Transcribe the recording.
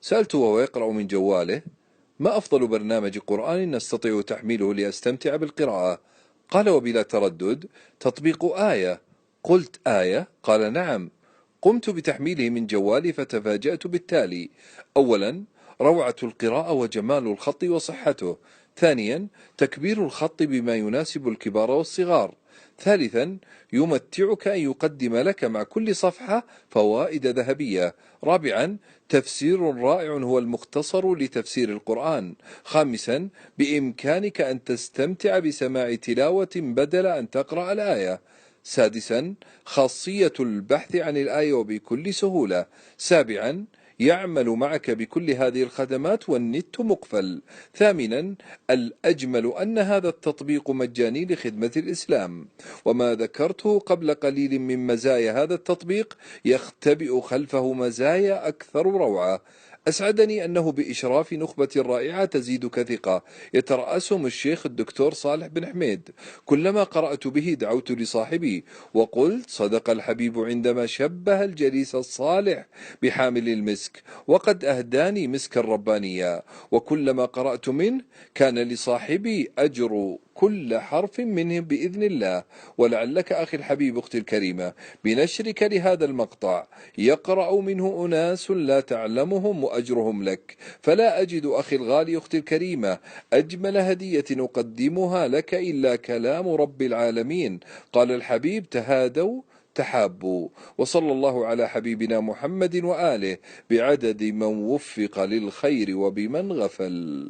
سألت وهو يقرأ من جواله: ما أفضل برنامج قرآن نستطيع تحميله لأستمتع بالقراءة؟ قال وبلا تردد: تطبيق آية. قلت: آية؟ قال: نعم. قمت بتحميله من جوالي فتفاجأت بالتالي: أولا، روعة القراءة وجمال الخط وصحته. ثانيا، تكبير الخط بما يناسب الكبار والصغار. ثالثا، يمتعك أن يقدم لك مع كل صفحة فوائد ذهبية. رابعا، تفسير رائع هو المختصر لتفسير القرآن. خامسا، بإمكانك أن تستمتع بسماع تلاوة بدل أن تقرأ الآية. سادسا، خاصية البحث عن الآية وبكل سهولة. سابعا، يعمل معك بكل هذه الخدمات والنت مقفل. ثامنا، الأجمل أن هذا التطبيق مجاني لخدمة الإسلام. وما ذكرته قبل قليل من مزايا هذا التطبيق يختبئ خلفه مزايا أكثر روعة. أسعدني أنه بإشراف نخبة رائعة تزيدك ثقة يترأسهم الشيخ الدكتور صالح بن حميد. كلما قرأت به دعوت لصاحبي وقلت: صدق الحبيب عندما شبه الجليس الصالح بحامل المسك، وقد أهداني مسكا ربانيا. وكلما قرأت منه كان لصاحبي أجر كل حرف منه بإذن الله. ولعلك أخي الحبيب أختي الكريمة بنشرك لهذا المقطع يقرأ منه أناس لا تعلمهم وأجرهم لك. فلا أجد أخي الغالي أختي الكريمة أجمل هدية أقدمها لك إلا كلام رب العالمين: قال الحبيب: تهادوا تحابوا. وصلى الله على حبيبنا محمد وآله بعدد من وفق للخير وبمن غفل.